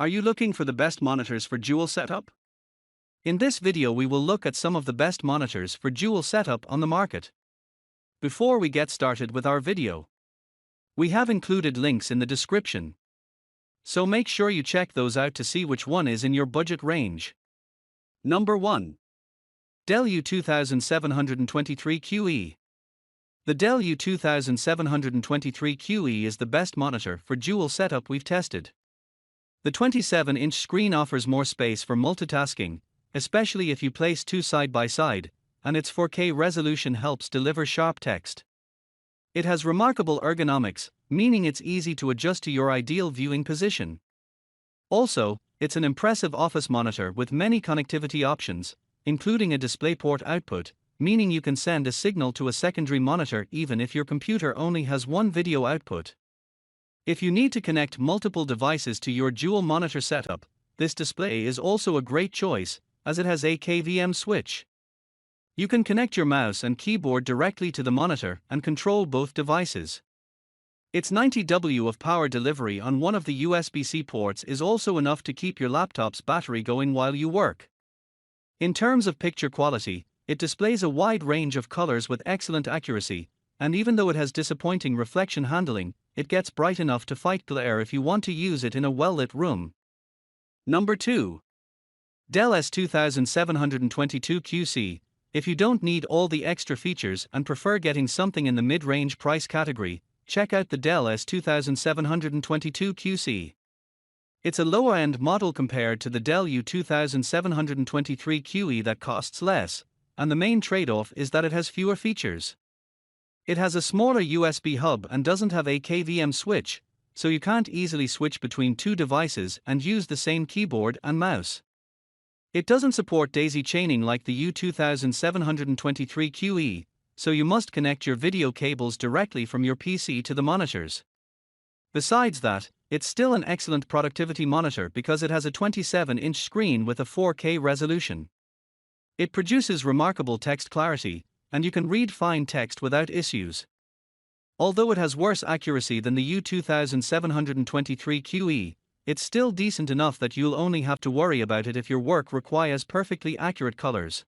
Are you looking for the best monitors for dual setup? In this video we will look at some of the best monitors for dual setup on the market. Before we get started with our video, we have included links in the description, so make sure you check those out to see which one is in your budget range. Number 1. Dell U2723QE. The Dell U2723QE is the best monitor for dual setup we've tested. The 27-inch screen offers more space for multitasking, especially if you place two side by side, and its 4K resolution helps deliver sharp text. It has remarkable ergonomics, meaning it's easy to adjust to your ideal viewing position. Also, it's an impressive office monitor with many connectivity options, including a DisplayPort output, meaning you can send a signal to a secondary monitor even if your computer only has one video output. If you need to connect multiple devices to your dual monitor setup, this display is also a great choice, as it has a KVM switch. You can connect your mouse and keyboard directly to the monitor and control both devices. Its 90 W of power delivery on one of the USB-C ports is also enough to keep your laptop's battery going while you work. In terms of picture quality, it displays a wide range of colors with excellent accuracy, and even though it has disappointing reflection handling, it gets bright enough to fight glare if you want to use it in a well-lit room. Number 2. Dell S2722QC. If you don't need all the extra features and prefer getting something in the mid-range price category, check out the Dell S2722QC. It's a lower-end model compared to the Dell U2723QE that costs less, and the main trade-off is that it has fewer features. It has a smaller USB hub and doesn't have a KVM switch, so you can't easily switch between two devices and use the same keyboard and mouse. It doesn't support daisy chaining like the U2723QE, so you must connect your video cables directly from your PC to the monitors. Besides that, it's still an excellent productivity monitor because it has a 27-inch screen with a 4K resolution. It produces remarkable text clarity, and you can read fine text without issues. Although it has worse accuracy than the U2723QE, it's still decent enough that you'll only have to worry about it if your work requires perfectly accurate colors.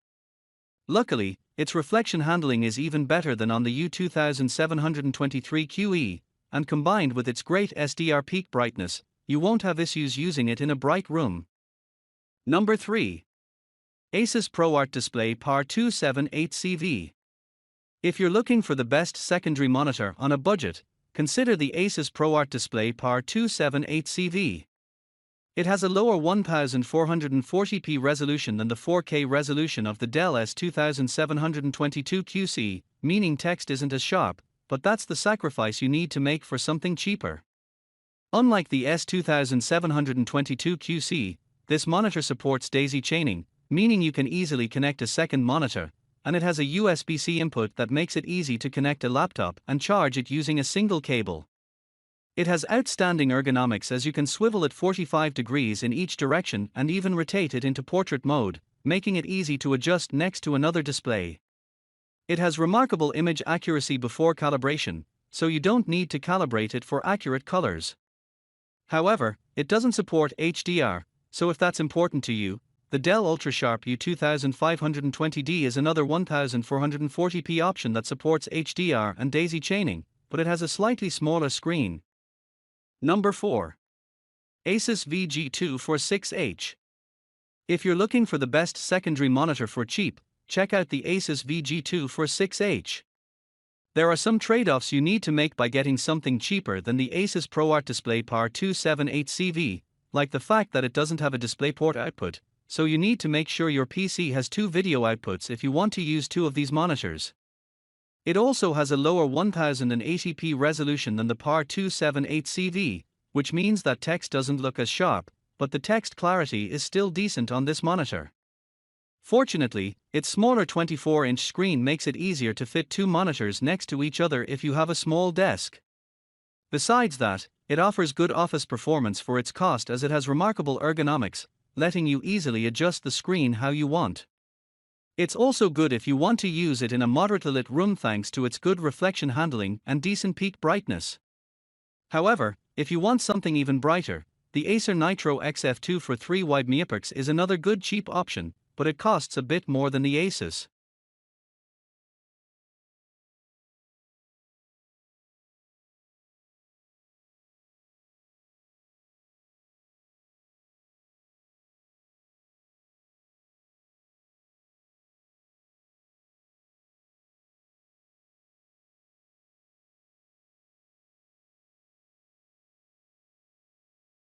Luckily, its reflection handling is even better than on the U2723QE, and combined with its great SDR peak brightness, you won't have issues using it in a bright room. Number 3. ASUS ProArt Display Par 278CV. If you're looking for the best secondary monitor on a budget, consider the ASUS ProArt Display Par 278CV. It has a lower 1440p resolution than the 4K resolution of the Dell S2722QC, meaning text isn't as sharp, but that's the sacrifice you need to make for something cheaper. Unlike the S2722QC, this monitor supports daisy chaining, meaning you can easily connect a second monitor, and it has a USB-C input that makes it easy to connect a laptop and charge it using a single cable. It has outstanding ergonomics as you can swivel it 45 degrees in each direction and even rotate it into portrait mode, making it easy to adjust next to another display. It has remarkable image accuracy before calibration, so you don't need to calibrate it for accurate colors. However, it doesn't support HDR, so if that's important to you, the Dell UltraSharp U2520D is another 1440p option that supports HDR and daisy chaining, but it has a slightly smaller screen. Number 4. ASUS VG246H. If you're looking for the best secondary monitor for cheap, check out the ASUS VG246H. There are some trade-offs you need to make by getting something cheaper than the ASUS ProArt Display Par 278CV, like the fact that it doesn't have a DisplayPort output, so you need to make sure your PC has two video outputs if you want to use two of these monitors. It also has a lower 1080p resolution than the Par 278CV, which means that text doesn't look as sharp, but the text clarity is still decent on this monitor. Fortunately, its smaller 24-inch screen makes it easier to fit two monitors next to each other if you have a small desk. Besides that, it offers good office performance for its cost as it has remarkable ergonomics, letting you easily adjust the screen how you want. It's also good if you want to use it in a moderately lit room thanks to its good reflection handling and decent peak brightness. However, if you want something even brighter, The Acer Nitro XF2 for 3 wide megapixels is another good cheap option, but it costs a bit more than the ASUS